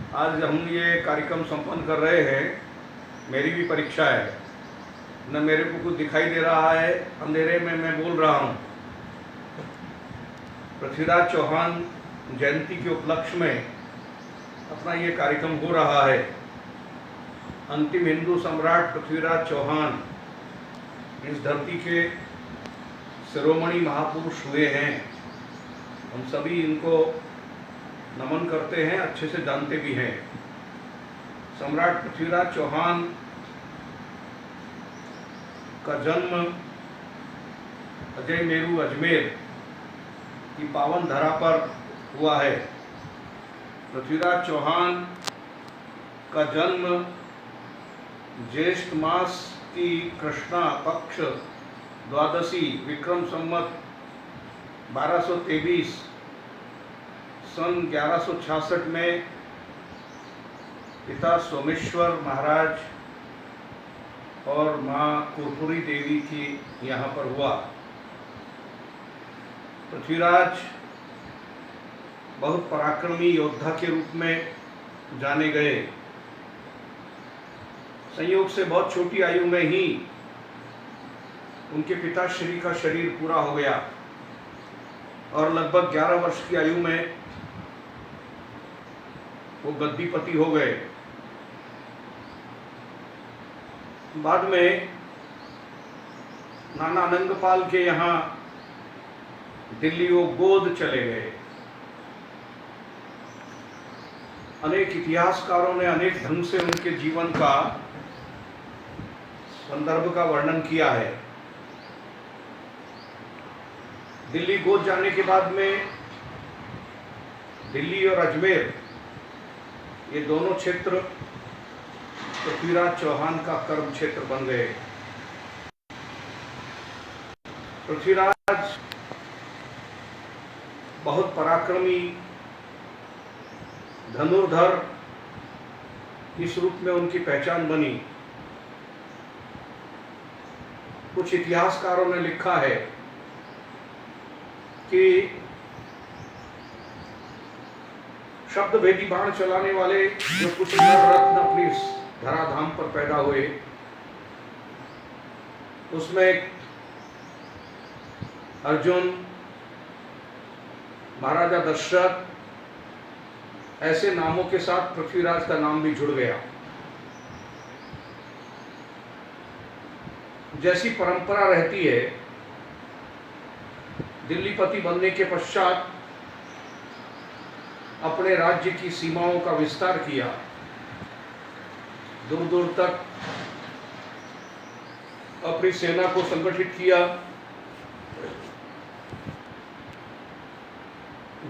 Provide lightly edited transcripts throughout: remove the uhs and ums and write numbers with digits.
आज हम ये कार्यक्रम संपन्न कर रहे हैं। मेरी भी परीक्षा है, न मेरे को कुछ दिखाई दे रहा है, अंधेरे में मैं बोल रहा हूँ। पृथ्वीराज चौहान जयंती के उपलक्ष्य में अपना ये कार्यक्रम हो रहा है। अंतिम हिंदू सम्राट पृथ्वीराज चौहान इस धरती के शिरोमणि महापुरुष हुए हैं। हम सभी इनको नमन करते हैं, अच्छे से जानते भी हैं। सम्राट पृथ्वीराज चौहान का जन्म अजय मेरू अजमेर की पावन धरा पर हुआ है। पृथ्वीराज चौहान का जन्म ज्येष्ठ मास की कृष्णा पक्ष द्वादशी विक्रम संवत 1223 सन 1166 में पिता सोमेश्वर महाराज और माँ कुरपुरी देवी की यहाँ पर हुआ। पृथ्वीराज बहुत पराक्रमी योद्धा के रूप में जाने गए। संयोग से बहुत छोटी आयु में ही उनके पिताश्री का शरीर पूरा हो गया और लगभग 11 वर्ष की आयु में वो गद्दीपति हो गए। बाद में नाना नंगपाल के यहाँ दिल्ली वो गोद चले गए। अनेक इतिहासकारों ने अनेक ढंग से उनके जीवन का संदर्भ का वर्णन किया है। दिल्ली गोद जाने के बाद में दिल्ली और अजमेर ये दोनों क्षेत्र पृथ्वीराज चौहान का कर्म क्षेत्र बन गए। पृथ्वीराज बहुत पराक्रमी धनुर्धर इस रूप में उनकी पहचान बनी। कुछ इतिहासकारों ने लिखा है कि शब्द भेदी बाण चलाने वाले जो कुछ नर रत्न अपनी धराधाम पर पैदा हुए, उसमें अर्जुन, महाराजा दशरथ, ऐसे नामों के साथ पृथ्वीराज का नाम भी जुड़ गया। जैसी परंपरा रहती है, दिल्लीपति बनने के पश्चात अपने राज्य की सीमाओं का विस्तार किया, दूर दूर तक अपनी सेना को संगठित किया।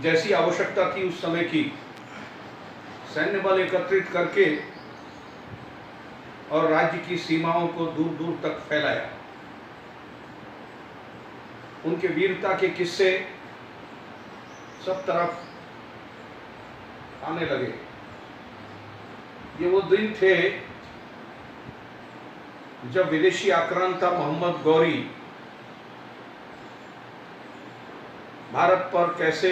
जैसी आवश्यकता थी उस समय की, सैन्य बल एकत्रित करके और राज्य की सीमाओं को दूर दूर तक फैलाया। उनके वीरता के किस्से सब तरफ आने लगे। ये वो दिन थे जब विदेशी आक्रांता मोहम्मद गौरी भारत पर कैसे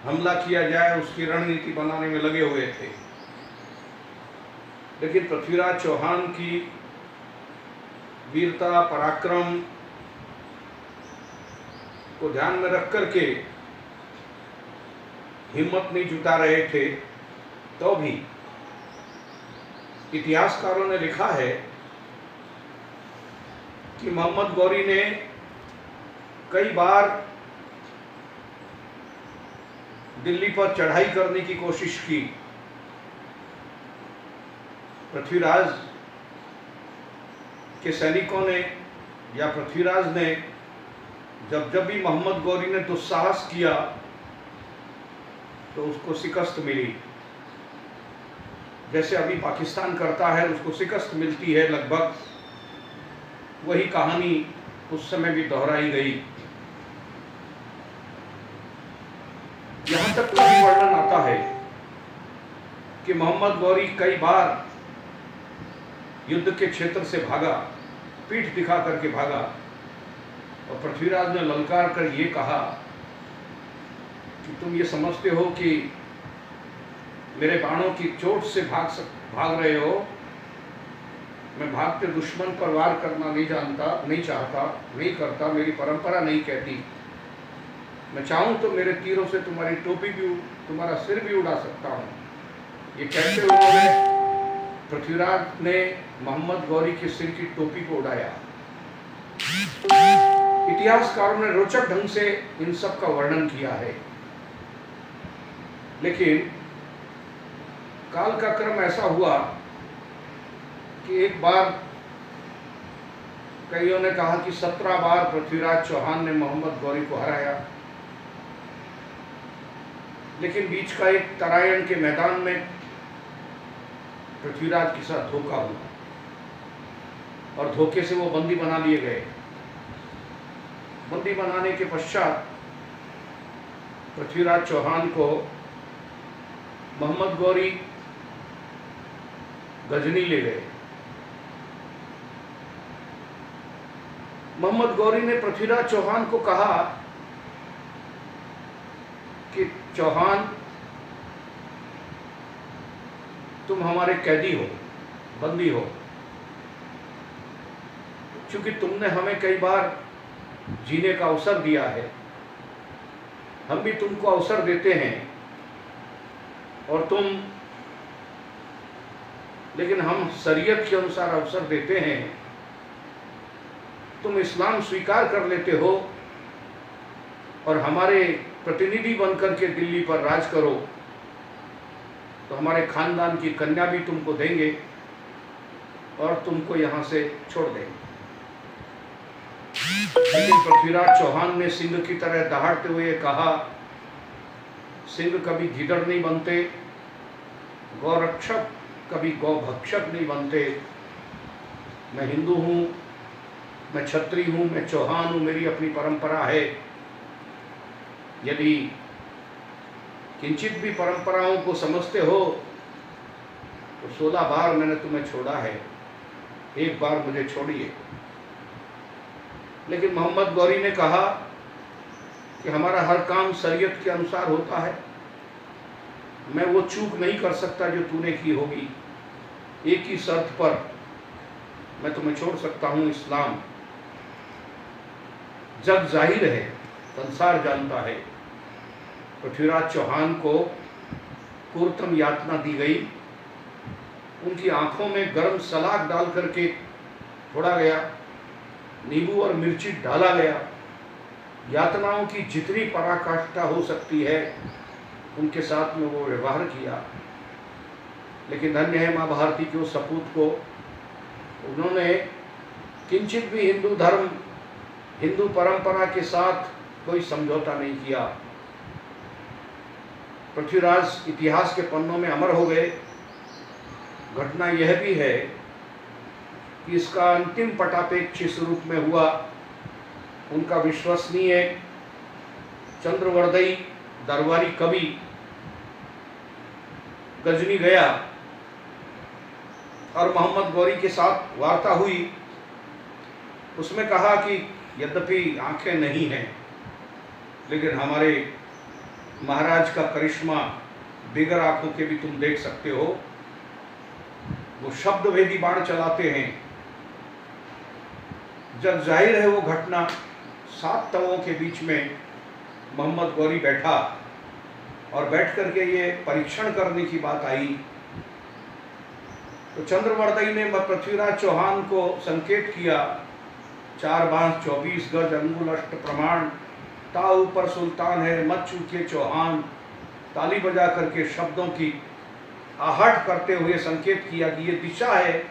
हमला किया जाए उसकी रणनीति बनाने में लगे हुए थे। लेकिन पृथ्वीराज चौहान की वीरता, पराक्रम को ध्यान में रख करके हिम्मत नहीं जुटा रहे थे। तो भी इतिहासकारों ने लिखा है कि मोहम्मद गौरी ने कई बार दिल्ली पर चढ़ाई करने की कोशिश की। पृथ्वीराज के सैनिकों ने या पृथ्वीराज ने जब जब भी मोहम्मद गौरी ने दुस्साहस किया तो उसको शिकस्त मिली। जैसे अभी पाकिस्तान करता है, उसको शिकस्त मिलती है, लगभग वही कहानी उस समय भी दोहराई गई। यहां तक का भी वर्णन आता है कि मोहम्मद गौरी कई बार युद्ध के क्षेत्र से भागा, पीठ दिखा करके भागा, और पृथ्वीराज ने ललकार कर ये कहा कि तुम ये समझते हो कि मेरे बाणों की चोट से भाग रहे हो। मैं भागते दुश्मन पर वार करना नहीं जानता, नहीं चाहता, नहीं करता, मेरी परंपरा नहीं कहती। मैं चाहूं तो मेरे तीरों से तुम्हारी टोपी भी, तुम्हारा सिर भी उड़ा सकता हूं। ये कहते हुए पृथ्वीराज ने मोहम्मद गौरी के सिर की टोपी को उड़ाया। इतिहासकारों ने रोचक ढंग से इन सब का वर्णन किया है, लेकिन काल का क्रम ऐसा हुआ कि एक बार कईयों ने कहा कि 17 बार पृथ्वीराज चौहान ने मोहम्मद गौरी को हराया, लेकिन बीच का एक तरायन के मैदान में पृथ्वीराज के साथ धोखा हुआ और धोखे से वो बंदी बना लिए गए। बंदी बनाने के पश्चात पृथ्वीराज चौहान को मोहम्मद गौरी गजनी ले गए। मोहम्मद गौरी ने पृथ्वीराज चौहान को कहा कि चौहान, तुम हमारे कैदी हो, बंदी हो। क्योंकि तुमने हमें कई बार जीने का अवसर दिया है, हम भी तुमको अवसर देते हैं और तुम, लेकिन हम शरीयत के अनुसार अवसर देते हैं। तुम इस्लाम स्वीकार कर लेते हो और हमारे प्रतिनिधि बनकर के दिल्ली पर राज करो, तो हमारे खानदान की कन्या भी तुमको देंगे और तुमको यहाँ से छोड़ देंगे। लेकिन पृथ्वीराज चौहान ने सिंह की तरह दहाड़ते हुए कहा, सिंह कभी गिदड़ नहीं बनते, गौरक्षक कभी गौभक्षक नहीं बनते। मैं हिंदू हूँ, मैं क्षत्रिय हूँ, मैं चौहान हूँ, मेरी अपनी परंपरा है। यदि किंचित भी परंपराओं को समझते हो तो 16 बार मैंने तुम्हें छोड़ा है, एक बार मुझे छोड़िए। लेकिन मोहम्मद गौरी ने कहा कि हमारा हर काम शरीयत के अनुसार होता है, मैं वो चूक नहीं कर सकता जो तूने की होगी। एक ही शर्त पर मैं तुम्हें छोड़ सकता हूँ, इस्लाम। जग जाहिर है, संसार जानता है। पृथ्वीराज चौहान को क्रूरतम यातना दी गई। उनकी आंखों में गर्म सलाख डाल करके छोड़ा गया, नींबू और मिर्ची डाला गया। यातनाओं की जितनी पराकाष्ठा हो सकती है उनके साथ में वो व्यवहार किया। लेकिन धन्य है माँ भारती के उस सपूत को, उन्होंने किंचित भी हिंदू धर्म, हिंदू परंपरा के साथ कोई समझौता नहीं किया। पृथ्वीराज इतिहास के पन्नों में अमर हो गए। घटना यह भी है कि इसका अंतिम पटापेक्षी स्वरूप में हुआ। उनका विश्वसनीय चंद्रवर्दई दरबारी कवि गजनी गया और मोहम्मद गौरी के साथ वार्ता हुई। उसमें कहा कि यद्यपि आंखें नहीं हैं, लेकिन हमारे महाराज का करिश्मा बिगर आंखों के भी तुम देख सकते हो। वो शब्द भेदी बाण चलाते हैं। जब जाहिर है वो घटना, 7 तवों के बीच में मोहम्मद गौरी बैठा और बैठ करके ये परीक्षण करने की बात आई। तो चंद्रवर्दई ने पृथ्वीराज चौहान को संकेत किया, 4 बांस 24 गज अंगुल अष्ट प्रमाण, ता ऊपर सुल्तान है मत चूके चौहान। ताली बजा करके शब्दों की आहट करते हुए संकेत किया कि ये दिशा है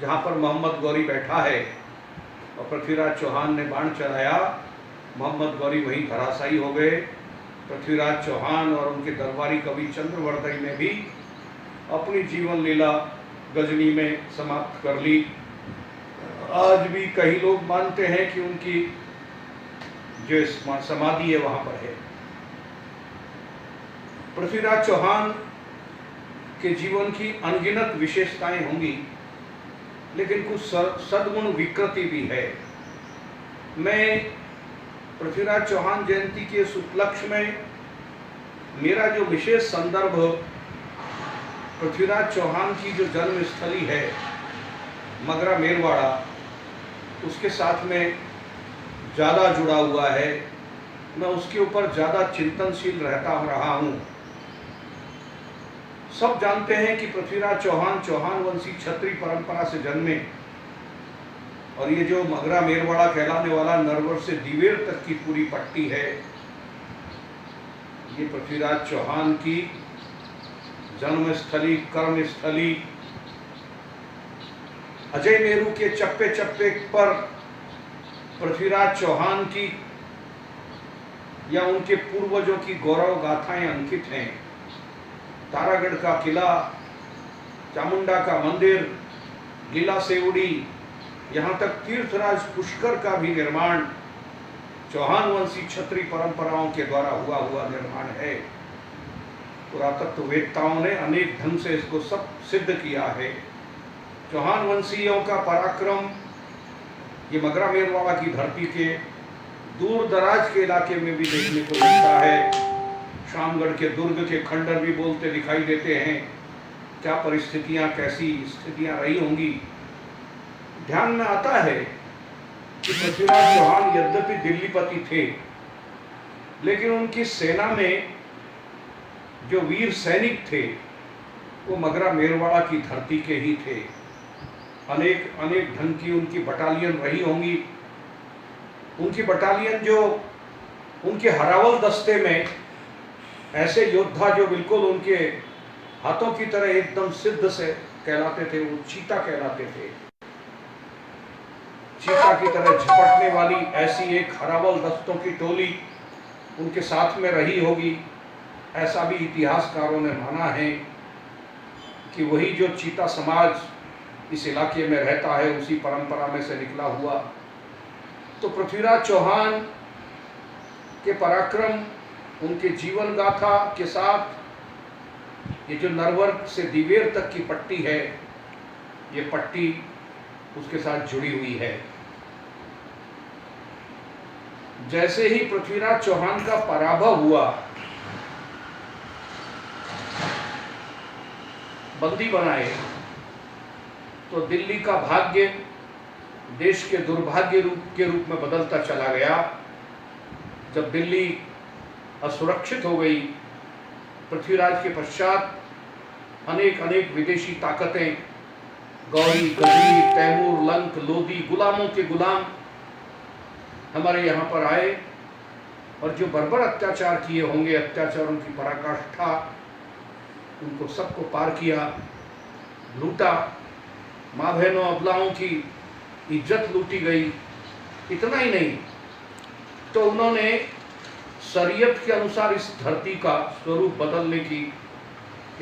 जहाँ पर मोहम्मद गौरी बैठा है। और पृथ्वीराज चौहान ने बाण चलाया, मोहम्मद गौरी वहीं धराशायी हो गए। पृथ्वीराज चौहान और उनके दरबारी कवि चंद्रवर्दई ने भी अपनी जीवन लीला गजनी में समाप्त कर ली। आज भी कई लोग मानते हैं कि उनकी जो समाधि है वहाँ पर है। पृथ्वीराज चौहान के जीवन की अनगिनत विशेषताएं होंगी, लेकिन कुछ सद्गुण विकृति भी है। मैं पृथ्वीराज चौहान जयंती के इस उपलक्ष्य में मेरा जो विशेष संदर्भ पृथ्वीराज चौहान की जो जन्मस्थली है मगरा मेरवाड़ा, उसके साथ में ज़्यादा जुड़ा हुआ है। मैं उसके ऊपर ज़्यादा चिंतनशील रहा हूँ। सब जानते हैं कि पृथ्वीराज चौहान चौहान वंशी क्षत्रिय परंपरा से जन्मे, और ये जो मगरा मेरवाड़ा कहलाने वाला नरवर से दिवेर तक की पूरी पट्टी है, ये पृथ्वीराज चौहान की जन्मस्थली, कर्मस्थली। अजय मेरू के चप्पे चप्पे पर पृथ्वीराज चौहान की या उनके पूर्वजों की गौरव गाथाएं अंकित हैं। तारागढ़ का किला, चामुंडा का मंदिर, लीला सेवड़ी, यहाँ तक तीर्थराज पुष्कर का भी निर्माण चौहान वंशी क्षत्रिय परंपराओं के द्वारा हुआ निर्माण है। पुरातत्ववेत्ताओं ने अनेक ढंग से इसको सब सिद्ध किया है। चौहान वंशीयों का पराक्रम ये मगरा मेरवाड़ा की धरती के दूर दराज के इलाके में भी देखने को मिलता है। शामगढ़ के दुर्ग के खंडर भी बोलते दिखाई देते हैं। क्या परिस्थितियां, कैसी स्थितियां रही होंगी। ध्यान में आता है कि पृथ्वीराज चौहान यद्यपि दिल्लीपति थे, लेकिन उनकी सेना में जो वीर सैनिक थे वो मगरा मेरवाड़ा की धरती के ही थे। अनेक अनेक ढंग की उनकी बटालियन रही होंगी। उनकी बटालियन जो उनके हरावल दस्ते में ऐसे योद्धा जो बिल्कुल उनके हाथों की तरह एकदम सिद्ध से कहलाते थे, वो चीता कहलाते थे। चीता की तरह झपटने वाली ऐसी एक हरावल दस्तों की टोली उनके साथ में रही होगी। ऐसा भी इतिहासकारों ने माना है कि वही जो चीता समाज इस इलाके में रहता है, उसी परंपरा में से निकला हुआ। तो पृथ्वीराज चौहान के पराक्रम, उनके जीवन गाथा के साथ ये जो नरवर से दिवेर तक की पट्टी है, ये पट्टी उसके साथ जुड़ी हुई है। जैसे ही पृथ्वीराज चौहान का पराभव हुआ, बंदी बनाए, तो दिल्ली का भाग्य देश के दुर्भाग्य के रूप में बदलता चला गया। जब दिल्ली असुरक्षित हो गई, पृथ्वीराज के पश्चात अनेक अनेक विदेशी ताकतें, गौरी, गजनी, तैमूर, लंक, लोदी, गुलामों के गुलाम हमारे यहाँ पर आए और जो बर्बर अत्याचार किए होंगे, अत्याचारों की पराकाष्ठा, उनको सबको पार किया, लूटा। माँ बहनों अबलाओं की इज्जत लूटी गई। इतना ही नहीं, तो उन्होंने शरीयत के अनुसार इस धरती का स्वरूप बदलने की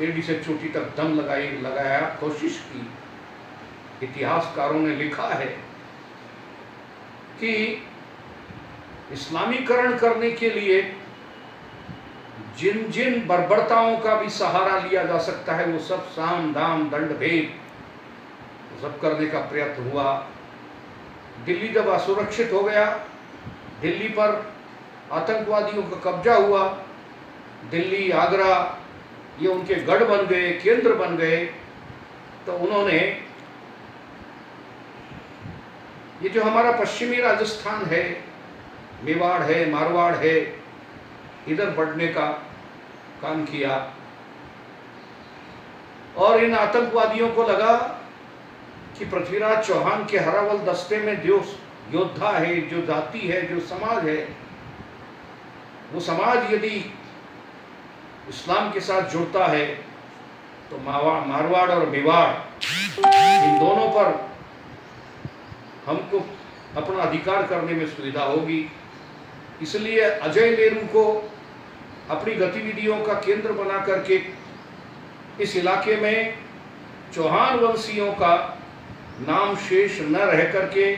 एड़ी से चोटी तक दम लगाया कोशिश की। इतिहासकारों ने लिखा है कि इस्लामीकरण करने के लिए जिन जिन बर्बरताओं का भी सहारा लिया जा सकता है, वो सब साम दाम दंड भेद सब करने का प्रयत्न हुआ। दिल्ली जब असुरक्षित हो गया, दिल्ली पर आतंकवादियों का कब्जा हुआ, दिल्ली, आगरा ये उनके गढ़ बन गए, केंद्र बन गए, तो उन्होंने ये जो हमारा पश्चिमी राजस्थान है, मेवाड़ है, मारवाड़ है, इधर बढ़ने का काम किया। और इन आतंकवादियों को लगा कि पृथ्वीराज चौहान के हरावल दस्ते में जो योद्धा है, जो जाति है, जो समाज है, वो समाज यदि इस्लाम के साथ जुड़ता है तो मारवाड़ और मेवाड़ इन दोनों पर हमको अपना अधिकार करने में सुविधा होगी। इसलिए अजय मेरू को अपनी गतिविधियों का केंद्र बना करके इस इलाके में चौहान वंशियों का नाम शेष न रह करके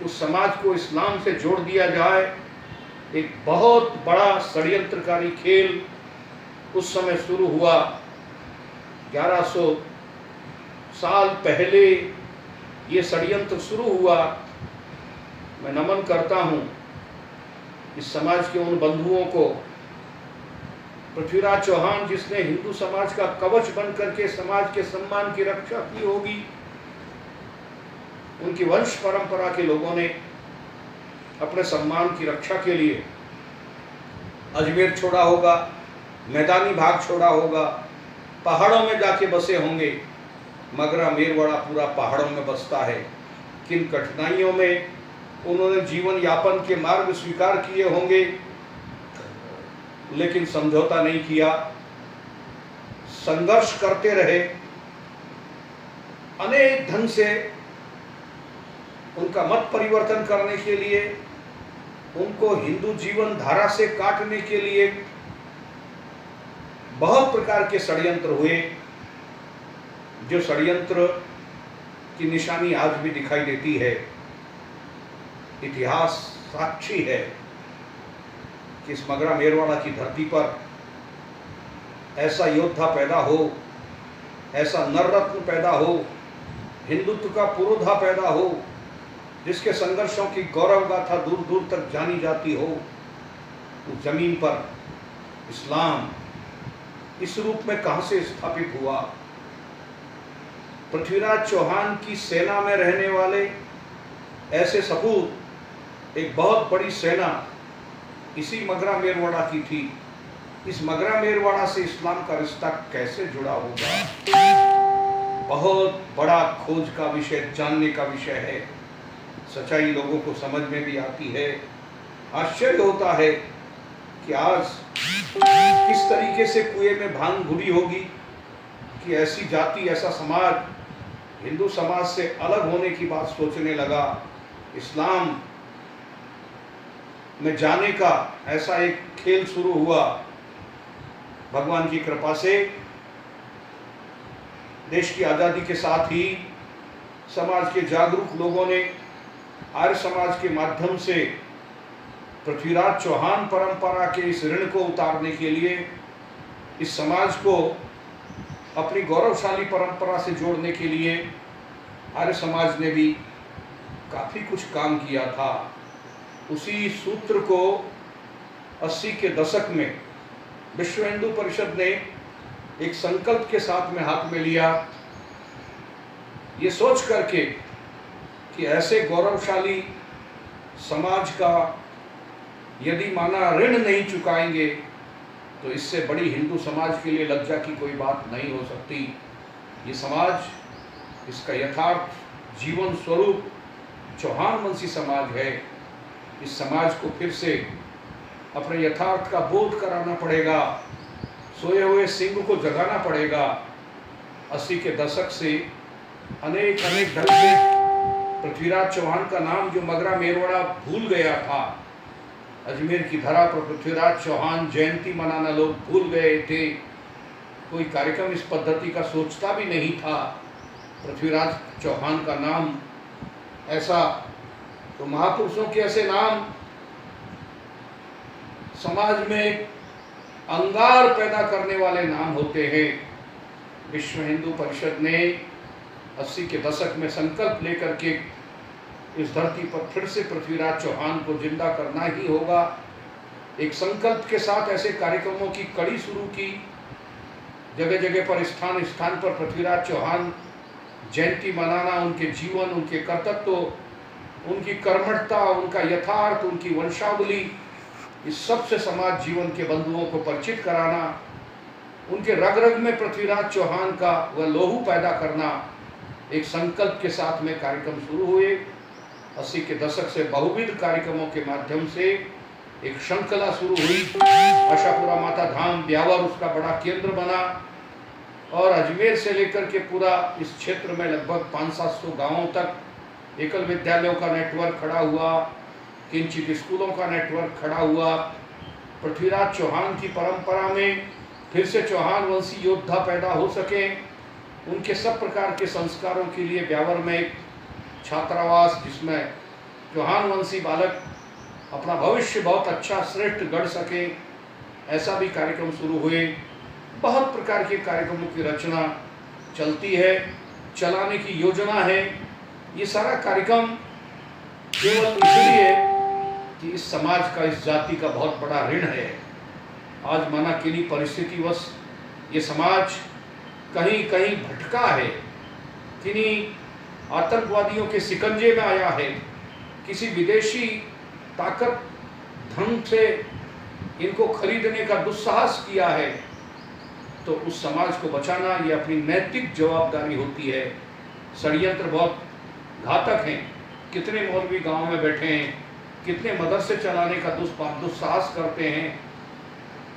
उस समाज को इस्लाम से जोड़ दिया जाए। एक बहुत बड़ा षड्यंत्रकारी खेल उस समय शुरू हुआ। 1100 साल पहले ये षड्यंत्र शुरू हुआ। मैं नमन करता हूँ इस समाज के उन बंधुओं को पृथ्वीराज चौहान जिसने हिंदू समाज का कवच बन करके समाज के सम्मान की रक्षा की होगी, उनकी वंश परंपरा के लोगों ने अपने सम्मान की रक्षा के लिए अजमेर छोड़ा होगा, मैदानी भाग छोड़ा होगा, पहाड़ों में जाके बसे होंगे। मगरा मेरवाड़ा पूरा पहाड़ों में बसता है। किन कठिनाइयों में उन्होंने जीवन यापन के मार्ग स्वीकार किए होंगे, लेकिन समझौता नहीं किया, संघर्ष करते रहे। अनेक ढंग से उनका मत परिवर्तन करने के लिए, उनको हिंदू जीवन धारा से काटने के लिए बहुत प्रकार के षड्यंत्र हुए, जो षड्यंत्र की निशानी आज भी दिखाई देती है। इतिहास साक्षी है कि इस मगरा मेरवाड़ा की धरती पर ऐसा योद्धा पैदा हो, ऐसा नररत्न पैदा हो, हिंदुत्व का पुरोधा पैदा हो, जिसके संघर्षों की गौरव गाथा दूर दूर तक जानी जाती हो। उस जमीन पर इस्लाम इस रूप में कहां से स्थापित हुआ? पृथ्वीराज चौहान की सेना में रहने वाले ऐसे सपूत, एक बहुत बड़ी सेना इसी मगरा मेरवाड़ा की थी। इस मगरा मेरवाड़ा से इस्लाम का रिश्ता कैसे जुड़ा होगा? बहुत बड़ा खोज का विषय, जानने का विषय है। सच्चाई लोगों को समझ में भी आती है। आश्चर्य होता है कि आज किस तरीके से कुएं में भांग घुली होगी कि ऐसी जाति, ऐसा समाज हिंदू समाज से अलग होने की बात सोचने लगा। इस्लाम में जाने का ऐसा एक खेल शुरू हुआ। भगवान की कृपा से देश की आज़ादी के साथ ही समाज के जागरूक लोगों ने आर्य समाज के माध्यम से पृथ्वीराज चौहान परंपरा के इस ऋण को उतारने के लिए, इस समाज को अपनी गौरवशाली परंपरा से जोड़ने के लिए आर्य समाज ने भी काफ़ी कुछ काम किया था। उसी सूत्र को 80 के दशक में विश्व हिंदू परिषद ने एक संकल्प के साथ में हाथ में लिया, ये सोच करके कि ऐसे गौरवशाली समाज का यदि माना ऋण नहीं चुकाएंगे तो इससे बड़ी हिंदू समाज के लिए लज्जा की कोई बात नहीं हो सकती। ये समाज, इसका यथार्थ जीवन स्वरूप चौहान वंशी समाज है। इस समाज को फिर से अपने यथार्थ का बोध कराना पड़ेगा, सोए हुए सिंह को जगाना पड़ेगा। 80 के दशक से अनेक ढंग से पृथ्वीराज चौहान का नाम जो मगरा मेरवाड़ा भूल गया था, अजमेर की धरा पर पृथ्वीराज चौहान जयंती मनाना लोग भूल गए थे। कोई कार्यक्रम इस पद्धति का सोचता भी नहीं था। पृथ्वीराज चौहान का नाम ऐसा, तो महापुरुषों के ऐसे नाम समाज में अंगार पैदा करने वाले नाम होते हैं। विश्व हिंदू परिषद ने 80 के दशक में संकल्प लेकर के इस धरती पर फिर से पृथ्वीराज चौहान को जिंदा करना ही होगा। एक संकल्प के साथ ऐसे कार्यक्रमों की कड़ी शुरू की। जगह जगह पर, स्थान स्थान पर पृथ्वीराज चौहान जयंती मनाना, उनके जीवन, उनके कर्तव्य, उनकी कर्मठता, उनका यथार्थ, उनकी वंशावली, इस सबसे समाज जीवन के बंधुओं को परिचित कराना, उनके रग रग में पृथ्वीराज चौहान का वह लोहू पैदा करना, एक संकल्प के साथ में कार्यक्रम शुरू हुए। 80 के दशक से बहुविध कार्यक्रमों के माध्यम से एक श्रृंखला शुरू हुई। आशापुरा माता धाम, ब्यावर उसका बड़ा केंद्र बना और अजमेर से लेकर के पूरा इस क्षेत्र में लगभग 500-700 गाँवों तक एकल विद्यालयों का नेटवर्क खड़ा हुआ, किंचित स्कूलों का नेटवर्क खड़ा हुआ। पृथ्वीराज चौहान की परंपरा में फिर से चौहान वंशी योद्धा पैदा हो सके, उनके सब प्रकार के संस्कारों के लिए ब्यावर में एक छात्रावास, जिसमें चौहान वंशी बालक अपना भविष्य बहुत अच्छा श्रेष्ठ गढ़ सके, ऐसा भी कार्यक्रम शुरू हुए। बहुत प्रकार के कार्यक्रमों की रचना चलती है, चलाने की योजना है। ये सारा कार्यक्रम केवल इसलिए कि इस समाज का, इस जाति का बहुत बड़ा ऋण है। आज माना किन्हीं परिस्थितिवश ये समाज कहीं कहीं भटका है, किन्हीं आतंकवादियों के शिकंजे में आया है, किसी विदेशी ताकत धन से इनको खरीदने का दुस्साहस किया है, तो उस समाज को बचाना ये अपनी नैतिक जवाबदारी होती है। षड्यंत्र बहुत घातक हैं। कितने मौलवी गांव में बैठे हैं, कितने मदरसे चलाने का दुस्साहस करते हैं।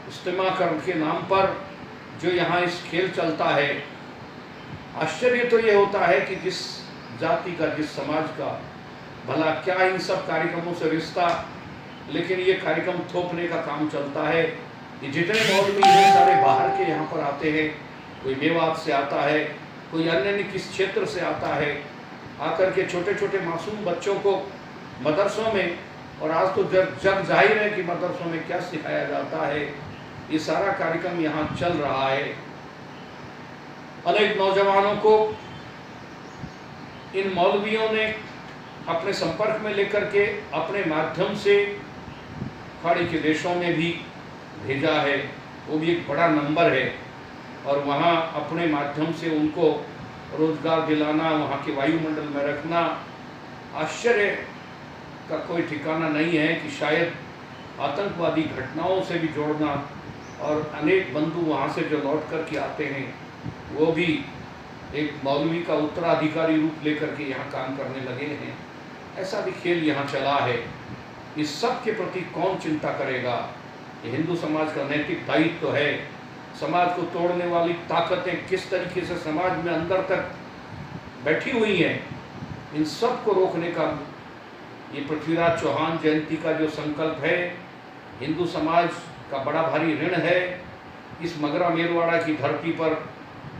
इज्तिमा कर के नाम पर जो यहाँ इस खेल चलता है, आश्चर्य तो ये होता है कि जिस जाति का, जिस समाज का भला क्या इन सब कार्यक्रमों से रिश्ता, लेकिन ये कार्यक्रम थोपने का काम चलता है। ये जितने मौलवी हैं सारे बाहर के यहाँ पर आते हैं, कोई मेवात से आता है, कोई अन्य किस क्षेत्र से आता है, आकर के छोटे छोटे मासूम बच्चों को मदरसों में, और आज तो जग जाहिर है कि मदरसों में क्या सिखाया जाता है, ये सारा कार्यक्रम यहाँ चल रहा है। अनेक नौजवानों को इन मौलवियों ने अपने संपर्क में लेकर के अपने माध्यम से खाड़ी के देशों में भी भेजा है, वो भी एक बड़ा नंबर है, और वहाँ अपने माध्यम से उनको रोजगार दिलाना, वहाँ के वायुमंडल में रखना। आश्चर्य का कोई ठिकाना नहीं है कि शायद आतंकवादी घटनाओं से भी जोड़ना, और अनेक बंधु वहाँ से जो लौट कर के आते हैं वो भी एक मौलवी का उत्तराधिकारी रूप लेकर के यहाँ काम करने लगे हैं। ऐसा भी खेल यहाँ चला है। इस सब के प्रति कौन चिंता करेगा? ये हिंदू समाज का नैतिक दायित्व है। समाज को तोड़ने वाली ताकतें किस तरीके से समाज में अंदर तक बैठी हुई हैं, इन सब को रोकने का ये पृथ्वीराज चौहान जयंती का जो संकल्प है, हिंदू समाज का बड़ा भारी ऋण है। इस मगरा मेरवाड़ा की धरती पर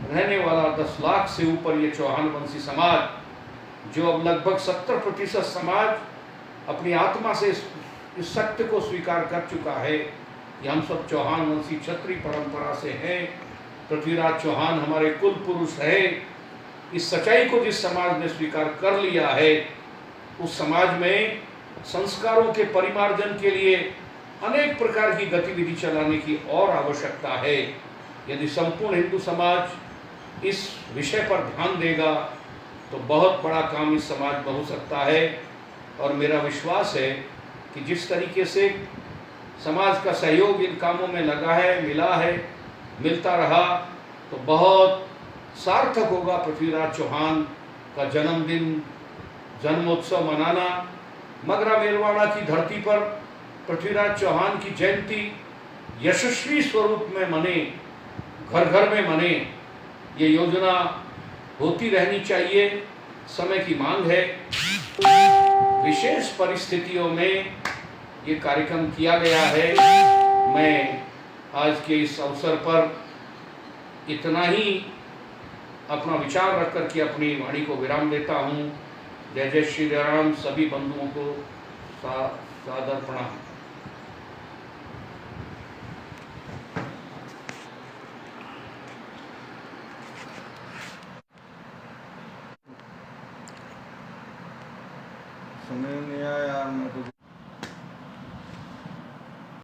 रहने वाला 10 लाख से ऊपर ये चौहान वंशी समाज, जो अब लगभग 70% समाज अपनी आत्मा से इस सत्य को स्वीकार कर चुका है कि हम सब चौहान वंशी क्षत्रिय परंपरा से हैं, पृथ्वीराज चौहान हमारे कुल पुरुष है। इस सच्चाई को जिस समाज ने स्वीकार कर लिया है, उस समाज में संस्कारों के परिमार्जन के लिए अनेक प्रकार की गतिविधि चलाने की और आवश्यकता है। यदि संपूर्ण हिंदू समाज इस विषय पर ध्यान देगा तो बहुत बड़ा काम इस समाज में हो सकता है। और मेरा विश्वास है कि जिस तरीके से समाज का सहयोग इन कामों में लगा है, मिला है, मिलता रहा, तो बहुत सार्थक होगा पृथ्वीराज चौहान का जन्मदिन, जन्मोत्सव मनाना। मगरा मेरवाड़ा की धरती पर पृथ्वीराज चौहान की जयंती यशस्वी स्वरूप में मने, घर घर में मने, ये योजना होती रहनी चाहिए। समय की मांग है। विशेष परिस्थितियों में ये कार्यक्रम किया गया है। मैं आज के इस अवसर पर इतना ही अपना विचार रख कर के अपनी वाणी को विराम देता हूँ। जय जय श्री राम। सभी बंधुओं को सादर प्रणाम। समय नहीं आया यार, मैं तो